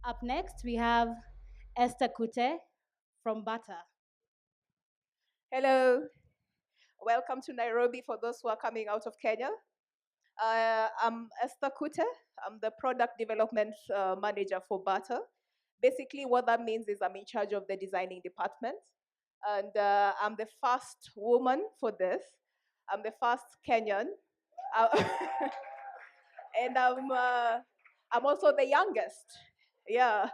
Up next, we have Esther Kute from Bata. Hello, welcome to Nairobi for those who are coming out of Kenya. I'm Esther Kute. I'm the product development manager for Bata. Basically, what that means is I'm in charge of the designing department, and I'm the first woman for this. I'm the first Kenyan, uh, and I'm also the youngest. Yeah.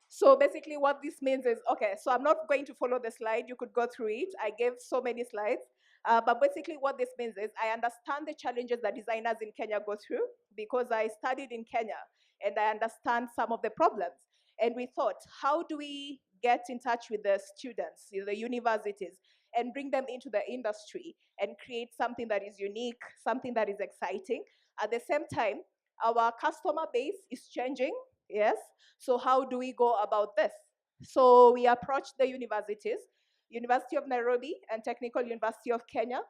So basically, what this means is okay. So I'm not going to follow the slide. You could go through it. I gave so many slides. But basically, what this means is I understand the challenges that designers in Kenya go through because I studied in Kenya and I understand some of the problems. And we thought, how do we get in touch with the students, the universities, and bring them into the industry and create something that is unique, something that is exciting? At the same time, our customer base is changing, yes? So how do we go about this? So we approached the universities, University of Nairobi and Technical University of Kenya,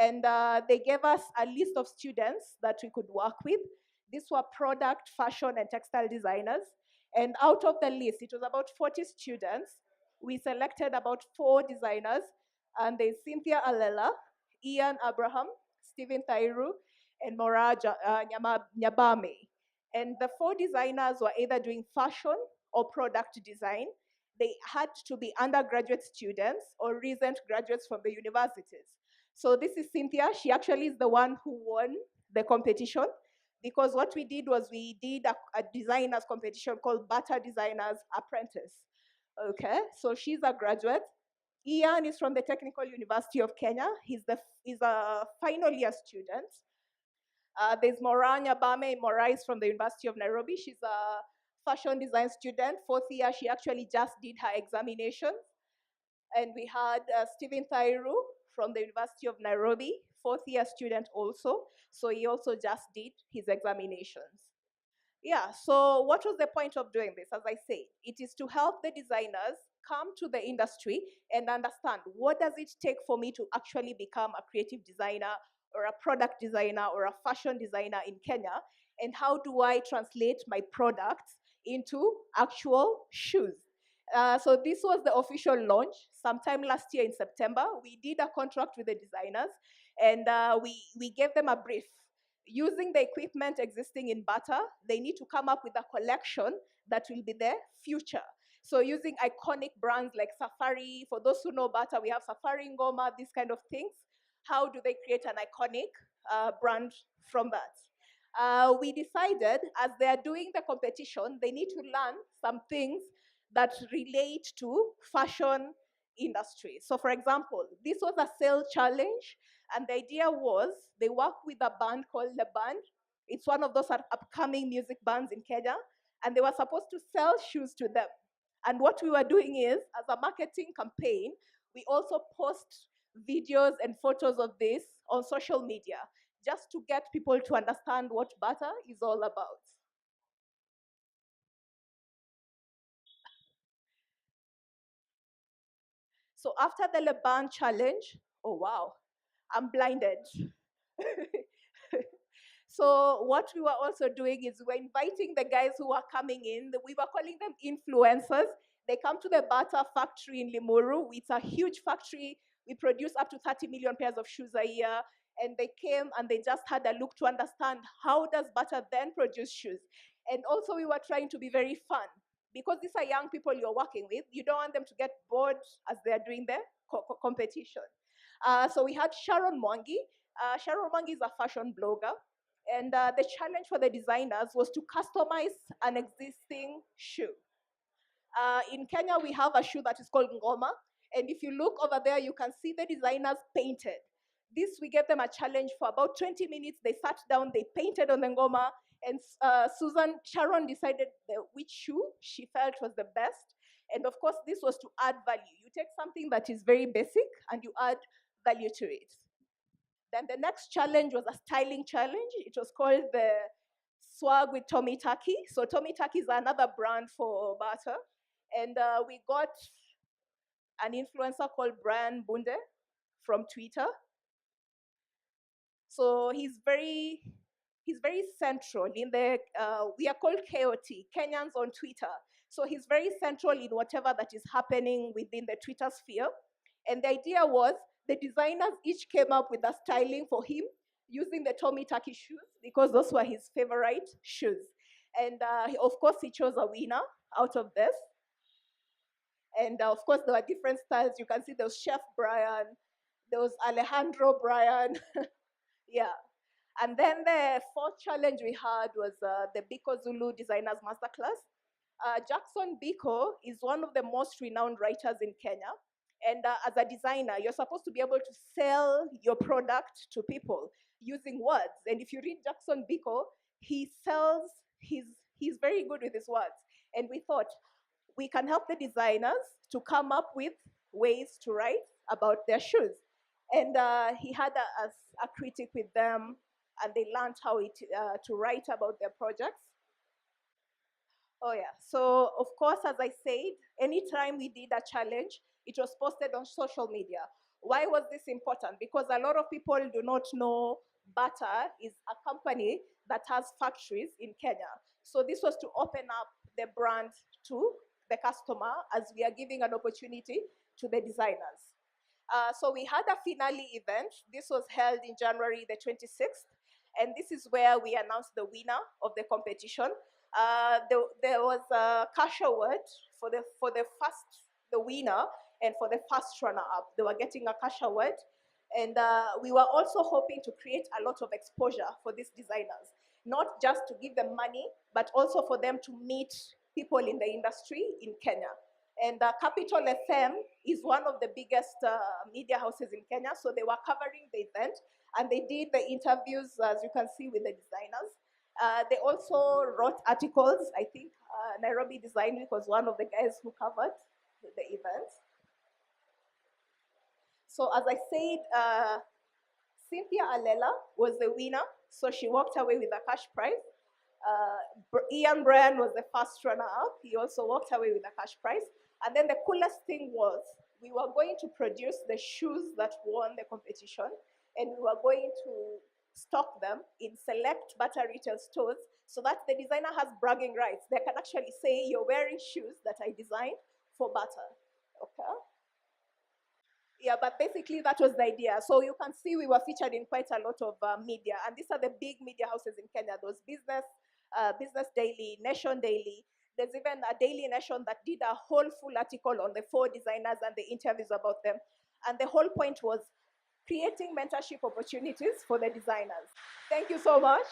and they gave us a list of students that we could work with. These were product, fashion, and textile designers. And out of the list, it was about 40 students. We selected about 4 designers, and there's Cynthia Alela, Ian Abraham, Stephen Tairu, and Moraja Nyabame. And the 4 designers were either doing fashion or product design. They had to be undergraduate students or recent graduates from the universities. So this is Cynthia. She actually is the one who won the competition because what we did was we did a designers competition called Bata Designers Apprentice. Okay, so she's a graduate. Ian is from the Technical University of Kenya. He's a final year student. There's Moranya Bame. Mora is from the University of Nairobi. She's a fashion design student. 4th year, she actually just did her examinations. And we had Stephen Thairu from the University of Nairobi, 4th year student also. So he also just did his examinations. Yeah, so what was the point of doing this? As I say, it is to help the designers come to the industry and understand what does it take for me to actually become a creative designer or a product designer or a fashion designer in Kenya, and how do I translate my products into actual shoes. So this was the official launch sometime last year in September. We did a contract with the designers, and we gave them a brief. Using the equipment existing in Bata, they need to come up with a collection that will be their future. So using iconic brands like Safari, for those who know Bata, we have Safari Ngoma, these kind of things. How do they create an iconic brand from that? We decided as they are doing the competition, they need to learn some things that relate to fashion industry. So for example, this was a sale challenge, and the idea was they work with a band called The Band. It's one of those upcoming music bands in Kenya, and they were supposed to sell shoes to them. And what we were doing is, as a marketing campaign, we also post videos and photos of this on social media just to get people to understand what Bata is all about. So after the Leban challenge, oh wow, I'm blinded. So what we were also doing is we were inviting the guys who were coming in. We were calling them influencers. They come to the Bata factory in Limuru. It's a huge factory. We produce up to 30 million pairs of shoes a year. And they came and they just had a look to understand how does Bata then produce shoes. And also we were trying to be very fun because these are young people you're working with. You don't want them to get bored as they're doing the competition. So we had Sharon Mwangi. Sharon Mwangi is a fashion blogger. And the challenge for the designers was to customize an existing shoe. In Kenya, we have a shoe that is called Ngoma. And if you look over there, you can see the designers painted. This, we gave them a challenge for about 20 minutes. They sat down, they painted on the Ngoma. And Sharon decided which shoe she felt was the best. And of course, this was to add value. You take something that is very basic and you add value to it. Then the next challenge was a styling challenge. It was called the Swag with Tommy Taki. So Tommy Taki is another brand for Bata. And we got an influencer called Brian Bunde from Twitter. So he's very he's very central in the, we are called KOT, Kenyans on Twitter. So he's very central in whatever that is happening within the Twitter sphere. And the idea was the designers each came up with a styling for him using the Tommy Taki shoes because those were his favorite shoes. And of course, he chose a winner out of this. And of course, there were different styles. You can see there was Chef Brian, there was Alejandro Brian. Yeah. And then the fourth challenge we had was the BIKOZULU-Designers Masterclass. Jackson Biko is one of the most renowned writers in Kenya. And as a designer, you're supposed to be able to sell your product to people using words. And if you read Jackson Biko, he sells, he's very good with his words. And we thought we can help the designers to come up with ways to write about their shoes. And he had a critic with them, and they learned how to write about their projects. Oh yeah, so of course, as I said, anytime we did a challenge, it was posted on social media. Why was this important? Because a lot of people do not know Bata is a company that has factories in Kenya. So this was to open up the brand to the customer as we are giving an opportunity to the designers. So we had a finale event. This was held in January the 26th. And this is where we announced the winner of the competition. There was a cash award for the winner and for the first runner-up. They were getting a cash award. And we were also hoping to create a lot of exposure for these designers, not just to give them money, but also for them to meet people in the industry in Kenya. And Capital FM is one of the biggest media houses in Kenya, so they were covering the event, and they did the interviews, as you can see, with the designers. They also wrote articles. I think Nairobi Design Week was one of the guys who covered the event. So as I said, Cynthia Alela was the winner, so she walked away with a cash prize. Ian Bryan was the first runner-up. He also walked away with a cash prize. And then the coolest thing was we were going to produce the shoes that won the competition, and we were going to stock them in select Bata retail stores so that the designer has bragging rights. They can actually say, you're wearing shoes that I designed for Bata, okay? Yeah, but basically that was the idea. So you can see we were featured in quite a lot of media, and these are the big media houses in Kenya. Those Business Daily, Nation Daily. There's even a Daily Nation that did a whole full article on the 4 designers and the interviews about them. And the whole point was creating mentorship opportunities for the designers. Thank you so much.